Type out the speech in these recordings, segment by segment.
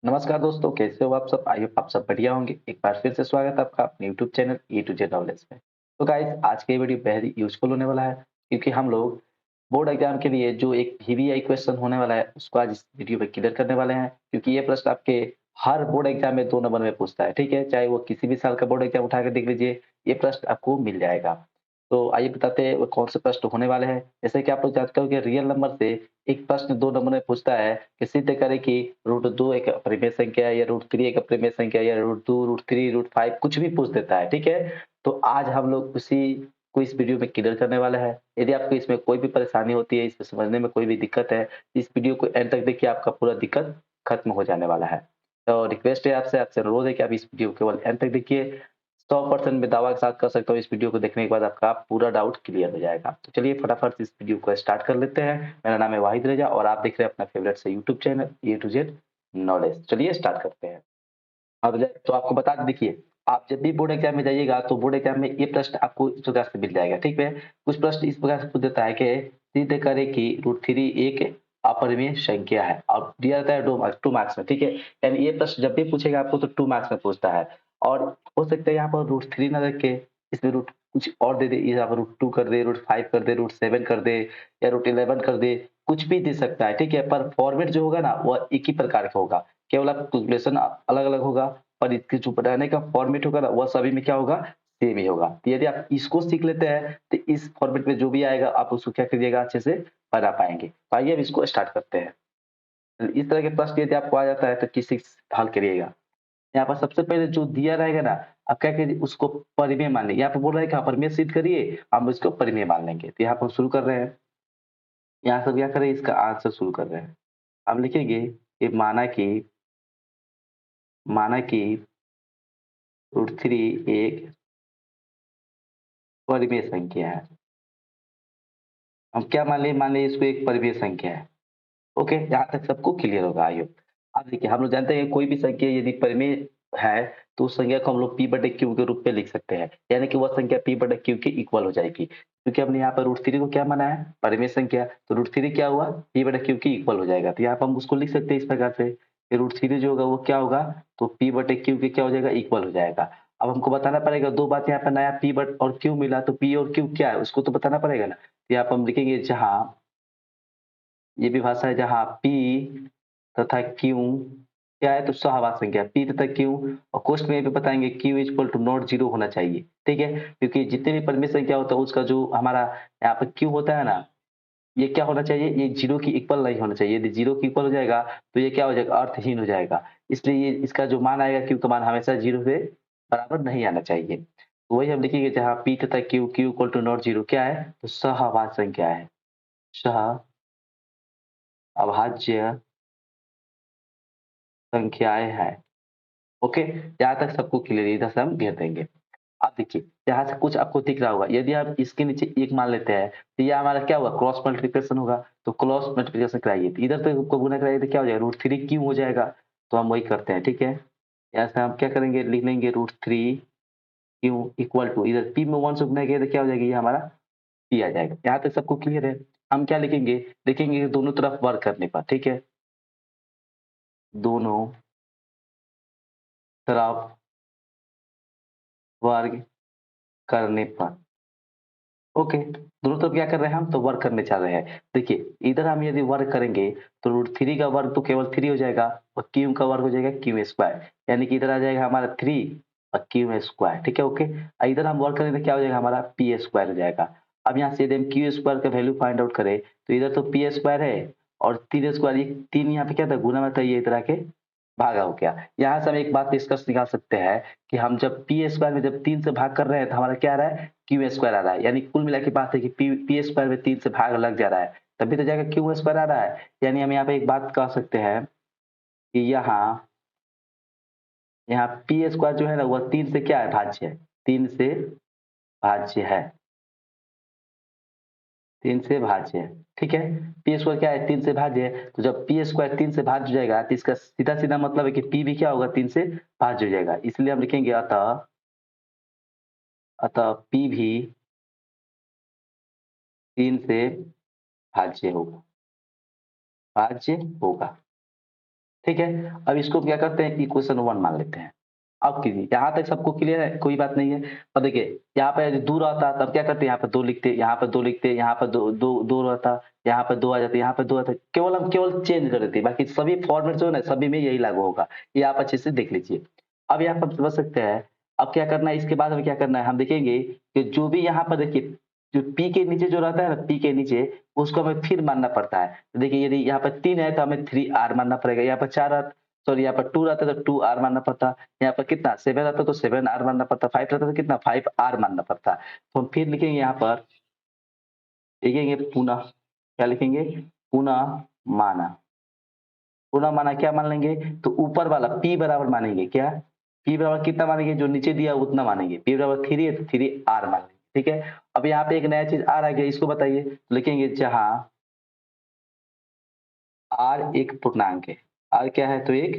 नमस्कार दोस्तों, कैसे हो आप सब? आई होप आप सब बढ़िया होंगे। एक बार फिर से स्वागत है आपका अपने YouTube channel A to Z knowledge में। तो गाइस, आज के वीडियो बेहद ही यूज़फुल होने वाला है, क्योंकि हम लोग बोर्ड एग्जाम के लिए जो एक वीवीआई क्वेश्चन होने वाला है, उसको आज इस वीडियो में क्लियर करने वाले हैं। क्योंकि ये प्रश्न आपके हर बोर्ड एग्जाम में 2 नंबर में पूछता है, ठीक है? चाहे वो किसी भी साल का बोर्ड एग्जाम उठा के देख लीजिए, ये प्रश्न आपको मिल जाएगा। तो आइए बताते हैं वो कौन से प्रश्न होने वाले हैं। जैसे कि आप लोग जानते हो कि रियल नंबर से एक प्रश्न 2 नंबर में पूछता है कि सिद्ध करें कि √2 एक अपरिमेय संख्या है या √3 एक अपरिमेय संख्या है या √2, √3, √5 कुछ भी पूछ देता है, ठीक है? तो आज हम लोग उसी को इस वीडियो में क्लियर करने वाले हैं। यदि आपको इसमें कोई भी परेशानी होती है, इसे समझने में कोई भी दिक्कत है, इस वीडियो को एंड तक देखिए, आपका पूरा दिक्कत खत्म हो जाने वाला है। तो रिक्वेस्ट है आपसे, आपसे अनुरोध है कि आप इस वीडियो को केवल एंड तक देखिए। 100% मैं दावा के साथ कर सकता हूँ, इस वीडियो को देखने के बाद आपका पूरा डाउट क्लियर हो जाएगा। तो चलिए फटाफट से इस वीडियो को स्टार्ट कर लेते हैं। मेरा नाम है वाहिद रज़ा और आप देख रहे हैं अपना फेवरेट से YouTube channel A to Z knowledge. चलिए स्टार्ट करते हैं। अब तो आपको बता दें, देखिए, आप जब भी बोर्ड एग्जाम में जाइएगा तो बोर्ड एग्जाम में ये प्रश्न आपको इस प्रकार से मिल जाएगा, ठीक है? कुछ प्रश्न इस प्रकार से पूछ देता है कि सिद्ध करें कि √3 एक अपरिमेय संख्या है और दिया जाता है 2 मार्क्स में, ठीक है? यानी ये प्रश्न जब भी पूछेगा आपको तो 2 मार्क्स में पूछता है। और हो सकता है यहाँ पर √3 ना रख के इसमें रूट कुछ और दे दे, यहाँ पर √2 कर दे, √5 कर दे, √7 कर दे या √11 कर दे, कुछ भी दे सकता है, ठीक है? पर फॉर्मेट जो होगा ना वह एक ही प्रकार का होगा। केवल आप कैलकुलेशन अलग-अलग होगा, पर इसके जो बनाने का फॉर्मेट होगा ना वह सभी में क्या होगा, सेम ही होगा। तो यदि आप इसको सीख लेते हैं तो इस फॉर्मेट में जो भी आएगा आप उसको क्या करिएगा, अच्छे से बना पाएँगे। तो आइए अब इसको स्टार्ट करते हैं। तो इस तरह के प्रश्न यदि आपको आ जाता है तो किसी से हल करिएगा। यहाँ पर सबसे पहले जो दिया रहेगा ना, आप क्या कीजिए उसको परिमेय मान लीजिए। यहाँ पे बोल रहा है कि अपरिमेय सिद्ध करिए, हम इसको परिमेय मान लेंगे। तो यहाँ पर शुरू कर रहे हैं। यहाँ से क्या करें, इसका आंसर शुरू कर रहे हैं। हम लिखेंगे कि माना कि √3 एक परिमेय संख्या है। हम क्या मान लिए इसको एक परिमेय संख्या है। ओके, यहाँ तक सबको क्लियर होगा, आई होप। अब देखिए, हम लोग जानते हैं कि कोई भी संख्या यदि परिमेय है तो उस संख्या को हम लोग p/q के रूप में लिख सकते हैं। यानी कि वह संख्या p/q के इक्वल हो जाएगी। क्योंकि हमने यहाँ पर √3 को क्या माना है, परिमेय संख्या, तो √3 क्या हुआ, p/q के इक्वल हो जाएगा। तो यहाँ पर हम उसको लिख सकते हैं इस प्रकार से कि √3 जो होगा वो क्या होगा, तो p/q के क्या हो जाएगा, इक्वल हो जाएगा। अब हमको बताना पड़ेगा 2 बात, यहाँ पर नया p बट और q मिला, तो p और q क्या है उसको तो बताना पड़ेगा ना। तो यहाँ पर हम लिखेंगे जहाँ ये भी भाषा है जहाँ P तथा Q क्या है, तो सहवाची संख्या P तथा Q, और क्वेश्चन में ये भी बताएँगे Q इक्वल टू नॉट 0 होना चाहिए, ठीक है? क्योंकि जितने भी परिमेय संख्या होता है उसका जो हमारा यहाँ पे Q होता है ना, ये क्या होना चाहिए, ये 0 की इक्वल नहीं होना चाहिए। यदि 0 की इक्वल हो जाएगा तो ये क्या हो जाएगा, अर्थहीन हो जाएगा। इसलिए ये इसका जो मान आएगा Q का मान हमेशा 0 से बराबर नहीं आना चाहिए। तो वही हम लिखेंगे जहाँ P तथा Q इक्वल टू नॉट 0 क्या है, तो सहवाची संख्या है। अभाज्य संख्याएँ हैं। ओके? यहाँ तक सबको क्लियर है, इधर से हम घेर देंगे। अब देखिए, यहाँ से कुछ आपको दिख रहा होगा, यदि आप इसके नीचे 1 मान लेते हैं, तो ये हमारा क्या होगा, क्रॉस मल्टीप्लिकेशन होगा, तो क्रॉस मल्टीप्लिकेशन कराइए। तो इधर तो को गुणा कराइए तो क्या हो जाएगा, √3 क्यों हो जाएगा, तो हम वही करते हैं, ठीक है? यहाँ से हम क्या करेंगे, लिख लेंगे √3 क्यों इक्वल टू, इधर p में 1 से गुणा किया तो क्या हो जाएगा, ये हमारा p आ जाएगा। यहाँ तक सबको क्लियर है? हम क्या लिखेंगे, लिखेंगे दोनों तरफ वर्ग करने पर, ठीक है? दोनों तरफ वर्ग करने पर। ओके, दोनों तरफ क्या कर रहे हैं हम, तो वर्क करने जा रहे हैं। देखिए, इधर हम यदि वर्क करेंगे तो √3 का वर्ग तो केवल 3 हो जाएगा और क्यू का वर्ग हो जाएगा क्यू स्क्वायर, यानी कि इधर आ जाएगा हमारा 3 और क्यू स्क्वायर, ठीक है? ओके, इधर हम वर्क करेंगे तो क्या हो जाएगा, हमारा पी स्क्वायर हो जाएगा। अब यहाँ से यदि हम क्यू स्क्वायर का वैल्यू फाइंड आउट करें तो इधर तो पी स्क्वायर है और 3 स्क्वायर, ये 3 यहाँ पे क्या था, गुना में था, ये इधर आके भागा हो गया। यहाँ से हम एक बात निष्कर्ष निकाल सकते हैं कि हम जब पी स्क्वायर में जब 3 से भाग कर रहे हैं तो हमारा क्या आ रहा है, क्यू स्क्वायर आ रहा है। यानी कुल मिला के बात है कि पी स्क्वायर में 3 से भाग लग जा रहा है, तभी तो जाकर क्यू स्क्वायर आ रहा है। यानी हम यहाँ पे एक बात कह सकते हैं कि यहाँ यहाँ पी स्क्वायर जो है ना वह 3 से क्या है, भाज्य है। 3 से भाज्य है, 3 से भाज्य है, ठीक है? पी स्क्वायर क्या है, 3 से भाज्य है। तो जब पी स्क्वायर 3 से भाज्य हो जाएगा तो इसका सीधा-सीधा मतलब है कि पी भी क्या होगा, 3 से भाज्य हो जाएगा। इसलिए हम लिखेंगे अतः अतः पी भी 3 से भाज्य होगा, भाज्य होगा। ठीक है। अब इसको क्या करते हैं, इक्वेशन 1 मान लेते हैं। अब कीजिए, यहाँ तक सबको क्लियर है, कोई बात नहीं है। अब देखिए यहाँ पे यदि 2 रहता तब क्या करते, यहाँ पे 2 लिखते, यहाँ पे 2 लिखते, यहाँ पे 2 रहता, यहाँ पे 2 आ जाते, यहाँ पे 2 आता। केवल हम केवल चेंज कर देते, बाकी सभी फॉर्मेट जो है ना, सभी में यही लागू होगा। ये आप अच्छे से देख लीजिए। अब यहाँ पर समझ सकते हैं। अब क्या करना है, इसके बाद हमें क्या करना है, हम देखेंगे कि जो भी यहाँ पर देखिए, जो पी के नीचे जो रहता है ना, पी के नीचे उसको हमें फिर मानना पड़ता है। तो देखिए यदि यहाँ पर 3 है तो हमें 3R मानना पड़ेगा, यहाँ पर 4 सॉरी यहाँ पर 2 रहता तो 2R मानना पड़ता, यहाँ पर कितना 7 रहता तो 7R मानना पड़ता, 5 रहता तो कितना 5R मानना पड़ता। तो हम फिर लिखेंगे यहाँ पर, लिखेंगे पुनः, क्या लिखेंगे, पुनः माना। पुनः माना क्या मान लेंगे, तो ऊपर वाला P बराबर मानेंगे, क्या P बराबर कितना मानेंगे, जो नीचे दिया उतना मानेंगे। P बराबर 3 है तो 3R मान लेंगे, ठीक है। अब यहाँ पे एक नया चीज R आ गया, इसको बताइए। लिखेंगे जहां R एक पूर्णांक है, R क्या है, तो एक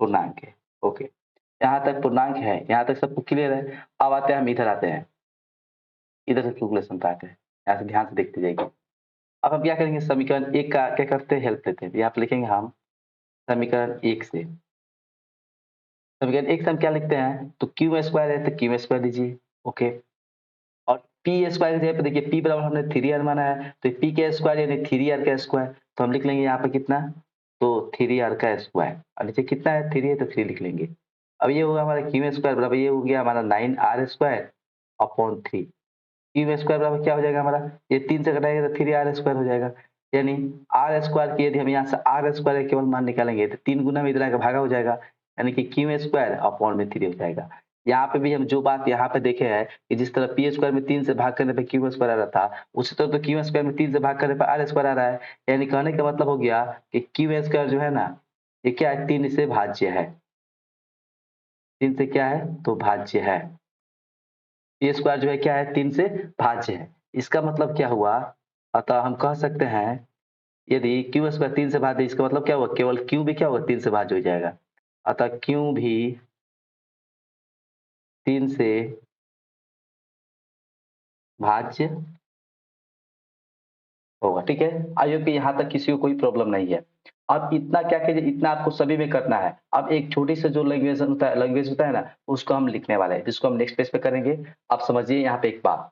पूर्णांक है। ओके, यहाँ तक पूर्णांक है, यहाँ तक सबको क्लियर है। अब आते हैं, हम इधर आते हैं, इधर से कैलकुलेशन पे आते हैं। यहाँ से ध्यान से देखते जाइए। अब हम क्या करेंगे, समीकरण 1 का क्या करते हैं, हेल्प लेते हैं। यहाँ पे लिखेंगे हम समीकरण 1 से, समीकरण 1 से हम क्या लिखते हैं, तो क्यू स्क्वायर है तो क्यू स्क्वायर लीजिए। ओके, और पी स्क्वायर की जगह पे देखिए, पी बराबर हमने 3R माना है, तो पी के स्क्वायर यानी 3R का स्क्वायर, तो हम लिख लेंगे यहाँ पे कितना, तो 3R का स्क्वायर। और नीचे कितना है, 3 है तो 3 लिख लेंगे। अब ये होगा हमारा क्यू स्क्वायर बराबर, ये हो गया हमारा 9R square upon 3। Q square बराबर क्या हो जाएगा हमारा, ये 3 से घटाएगा तो 3R स्क्वायर हो जाएगा। यानी आर स्क्वायर की यदि हम यहाँ से आर स्क्वायर केवल मान निकालेंगे तो 3 गुना में इधर आके भागा हो जाएगा, यानी कि क्यू स्क्वायर अपॉन में 3 हो जाएगा। यहाँ पे भी हम जो बात यहाँ पे देखे हैं कि जिस तरह पी स्क्वायर में 3 से भाग करने पे क्यू स्क्वायर आ रहा था, उसी तरह तो क्यू स्क्वायर में 3 से भाग करने पे आर स्क्वायर आ रहा है। यानी कहने का मतलब हो गया कि क्यू स्क्वायर जो है ना, ये क्या है, 3 से भाज्य है। 3 से क्या है, तो भाज्य है। पी स्क्वायर जो है क्या है, 3 से भाज्य है। इसका मतलब क्या हुआ, अतः हम कह सकते हैं यदि क्यू स्क्वायर 3 से भाज्य है, इसका मतलब क्या हुआ, केवल क्यू भी क्या होगा, 3 से भाज्य हो जाएगा। अतः क्यू भी 3 से भाज्य होगा, ठीक है। आई होप कि यहाँ तक किसी को कोई प्रॉब्लम नहीं है। अब इतना क्या कीजिए, इतना आपको सभी में करना है। अब एक छोटी सी जो लैंग्वेज होता है ना, उसको हम लिखने वाले हैं, जिसको हम नेक्स्ट पेज पे करेंगे। आप समझिए यहाँ पे एक बात,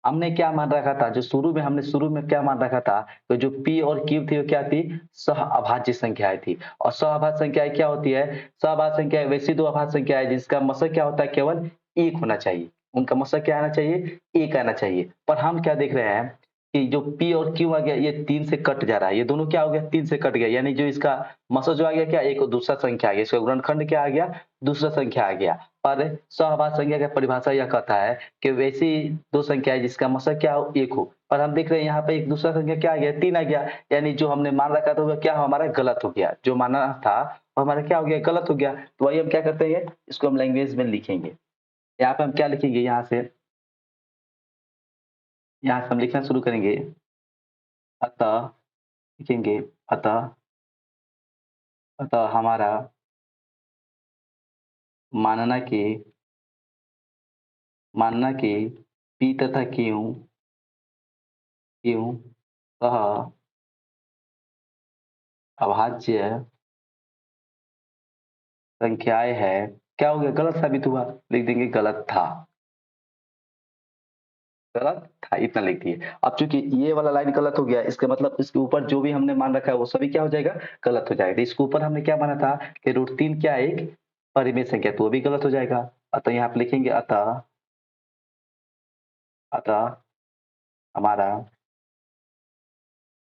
हमने क्या मान रखा था, जो शुरू में क्या मान रखा था, तो जो P और Q थी वो क्या थी, सह अभाज्य संख्याएं थी। और सह अभाज्य संख्याएं क्या होती है, सह अभाज्य संख्या वैसी दो अभाज्य संख्या है जिसका मसक क्या होता है, केवल एक होना चाहिए। उनका मसक क्या आना चाहिए, एक आना चाहिए। पर हम क्या देख रहे हैं कि जो P और Q आ गया, ये 3 से कट जा रहा है, ये दोनों क्या हो गया, 3 से कट गया। यानी जो इसका मसक जो आ गया क्या, एक और दूसरा संख्या आ गया, इसका गुणनखंड क्या आ गया, दूसरा संख्या आ गया। पर सहअभाज्य संख्या की परिभाषा यह कहता है कि वैसी दो संख्याएं जिसका मसक क्या हो, एक हो। पर हम देख रहे हैं यहाँ पे एक दूसरा संख्या क्या आ गया, 3 आ गया। यानी जो हमने मान रखा था वो क्या हमारा गलत हो गया, जो माना था वो हमारा क्या हो गया, गलत हो गया। तो वही हम क्या करते हैं, इसको हम लैंग्वेज में लिखेंगे। यहाँ पे हम क्या लिखेंगे, यहाँ से हम लिखना शुरू करेंगे। अतः लिखेंगे, अतः अतः हमारा मानना कि पी तथा क्यू क्यू सह अभाज्य संख्याएं है, क्या हो गया, गलत साबित हुआ। लिख देंगे गलत था, गलत था, इतना लिख दिए। अब चूंकि ये वाला लाइन गलत हो गया, इसका मतलब इसके ऊपर जो भी हमने मान रखा है वो सभी क्या हो जाएगा, गलत हो जाएगा। तो इसके ऊपर हमने क्या माना था कि √3 क्या है, एक परिमेय संख्या, तो वो भी गलत हो जाएगा। अतः यहाँ पे लिखेंगे, अतः अतः हमारा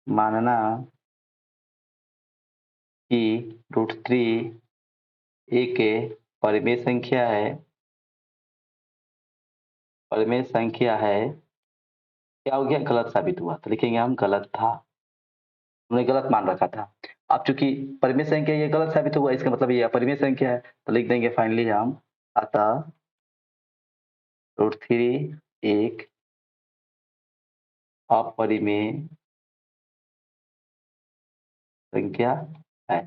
मानना कि √3 एक परिमेय संख्या है, परिमेय संख्या है, क्या हो गया, गलत साबित हुआ। तो लिखेंगे हम गलत था, हमने गलत मान रखा था। अब चूंकि परिमेय संख्या ये गलत साबित हुआ, इसका मतलब ये अपरिमेय संख्या है। तो लिख देंगे फाइनली हम, अतः √3 एक अपरिमेय संख्या है,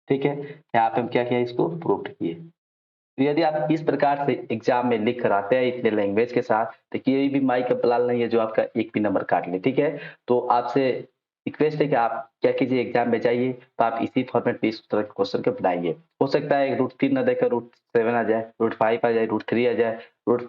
ठीक है। यहाँ पे हम क्या किया, इसको प्रूव किए। तो यदि आप इस प्रकार से एग्जाम में लिख कर आते हैं इतने लैंग्वेज के साथ, तो कोई भी माई का बलाल नहीं है जो आपका एक भी नंबर काट ले, ठीक है। तो आपसे रिक्वेस्ट है कि आप क्या कीजिए एग्ज़ाम में जाइए तो आप इसी फॉर्मेट में इस तरह के क्वेश्चन को बनाइए। हो सकता है रूट 3 ना देकर रूट 7 आ जाए, रूट 5 आ जाए, रूट 3 आ जाए, रूट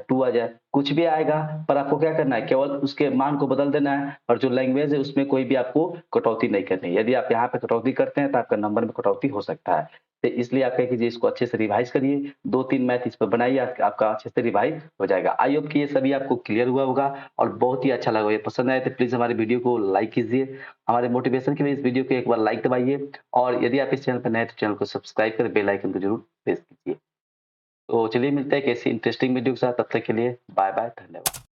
2 आ जाए, कुछ भी आएगा पर आपको क्या करना है केवल उसके मान को बदल देना है और जो लैंग्वेज है उसमें कोई भी आपको कटौती नहीं करनी है। यदि आप यहाँ पे कटौती करते हैं तो आपका नंबर में कटौती हो सकता है। तो इसलिए आप क्या कीजिए इसको अच्छे से रिवाइज़ करिए, 2-3 मैथ इस पर बनाइए आपका अच्छे से रिवाइज़ हो जाएगा। आई होप कि ये सभी आपको क्लियर हुआ होगा और बहुत ही अच्छा लगा। ये पसंद आए तो प्लीज़ हमारे वीडियो को लाइक कीजिए। हमारे मोटिवेशन के लिए इस वीडियो को एक बार लाइक दबाइए और यदि आप इस चैनल पर नए हैं तो चैनल को सब्सक्राइब कर बेल आइकन को ज़रूर प्रेस कीजिए। तो चलिए मिलते हैं एक ऐसी इंटरेस्टिंग वीडियो के साथ, तब तक के लिए बाय बाय, धन्यवाद।